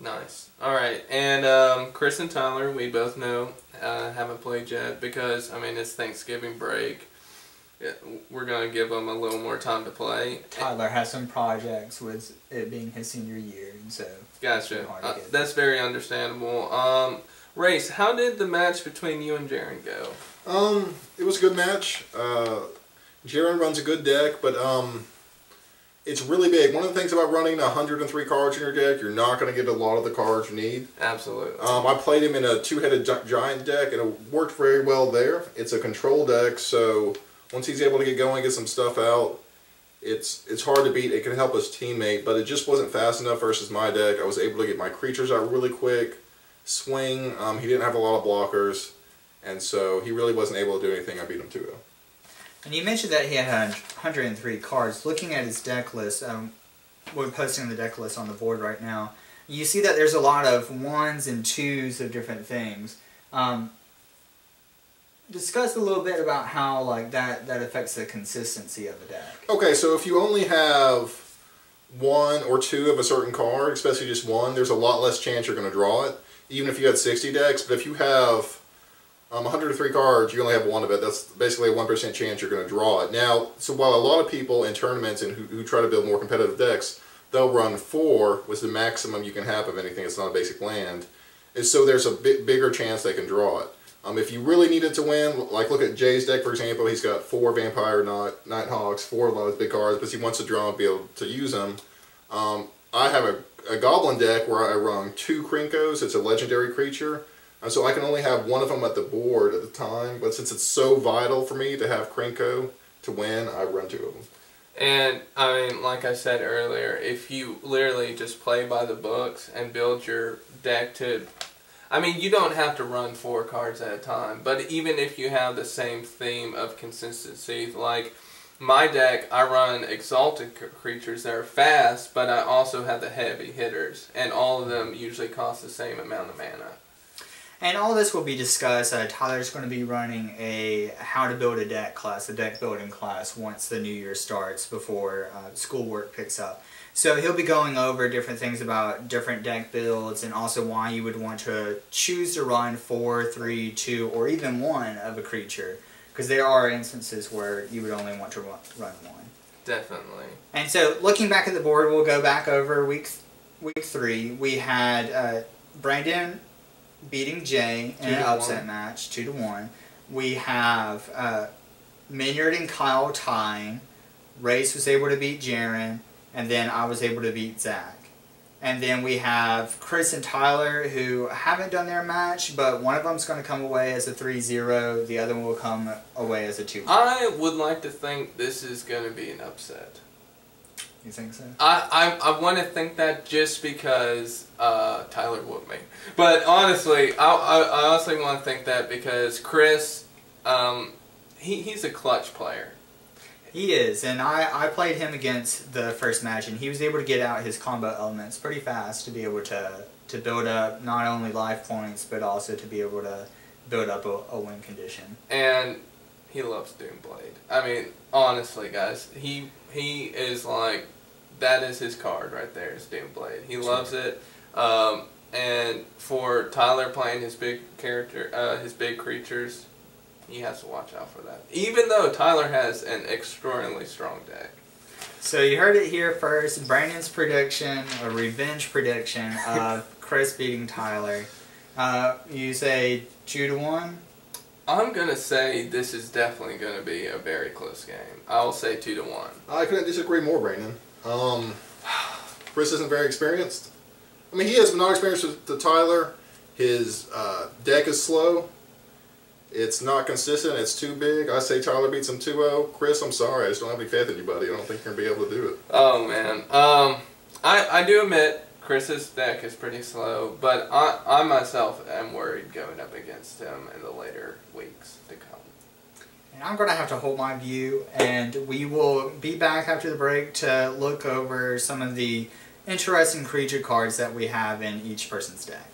Nice. Alright, and Chris and Tyler, we both know, haven't played yet because, I mean, it's Thanksgiving break. We're going to give them a little more time to play. Tyler has some projects with it being his senior year, and so... Gotcha. That's very understandable. Race, how did the match between you and Jaren go? It was a good match. Jaren runs a good deck, but it's really big. One of the things about running 103 cards in your deck, you're not going to get a lot of the cards you need. Absolutely. I played him in a two-headed giant deck, and it worked very well there. It's a control deck, so once he's able to get going, get some stuff out, it's hard to beat. It can help his teammate, but it just wasn't fast enough versus my deck. I was able to get my creatures out really quick, swing. He didn't have a lot of blockers, and so he really wasn't able to do anything. I beat him 2-0. And you mentioned that he had 103 cards. Looking at his deck list, we're posting the deck list on the board right now. You see that there's a lot of 1s and 2s of different things. Discuss a little bit about how that affects the consistency of the deck. Okay, so if you only have 1 or 2 of a certain card, especially just 1, there's a lot less chance you're going to draw it, even if you had 60 decks. But if you have 103 cards, you only have 1 of it. That's basically a 1% chance you're going to draw it. Now, so while a lot of people in tournaments and who try to build more competitive decks, they'll run 4, which is the maximum you can have of anything that's not a basic land. And so there's a bigger chance they can draw it. If you really needed to win, like look at Jay's deck, for example, he's got 4 Vampire Nighthawks, 4 of those big cards, but he wants to draw and be able to use them. I have a Goblin deck where I run 2 Krinkos. It's a legendary creature. So I can only have 1 of them at the board at the time, but since it's so vital for me to have Krenko to win, I run 2 of them. And, I mean, like I said earlier, if you literally just play by the books and build your deck to... I mean, you don't have to run 4 cards at a time, but even if you have the same theme of consistency, like my deck, I run exalted creatures that are fast, but I also have the heavy hitters, and all of them usually cost the same amount of mana. And all this will be discussed. Tyler's going to be running a how to build a deck class, a deck building class, once the new year starts, before schoolwork picks up. So he'll be going over different things about different deck builds, and also why you would want to choose to run 4, 3, 2, or even 1 of a creature. Because there are instances where you would only want to run 1. Definitely. And so looking back at the board, we'll go back over week 3. We had Brandon beating Jay in an upset match, 2-1. We have Maynard and Kyle tying. Race was able to beat Jaren, and then I was able to beat Zach. And then we have Chris and Tyler, who haven't done their match, but one of them's going to come away as a 3-0, the other one will come away as a 2-1. I would like to think this is going to be an upset. You think so? I want to think that just because Tyler whooped me. But honestly, I honestly want to think that because Chris, he's a clutch player. He is, and I played him against the first match, and he was able to get out his combo elements pretty fast to be able to build up not only life points, but also to be able to build up a win condition. And he loves Doomblade. I mean, honestly, guys, he is like, that is his card right there, is Doomblade. He loves it. And for Tyler playing his big character, his big creatures, he has to watch out for that. Even though Tyler has an extraordinarily strong deck. So you heard it here first. Brandon's prediction, a revenge prediction of Chris beating Tyler. You say 2-1? I'm going to say this is definitely going to be a very close game. I'll say 2-1. I couldn't disagree more, Brandon. Chris isn't very experienced. I mean, he has not experienced to Tyler. His deck is slow. It's not consistent. It's too big. I say Tyler beats him 2-0. Chris, I'm sorry. I just don't have any faith in you, buddy. I don't think you're going to be able to do it. Oh, man. I do admit Chris's deck is pretty slow, but I myself am worried going up against him in the later weeks to come. And I'm going to have to hold my view, and we will be back after the break to look over some of the interesting creature cards that we have in each person's deck.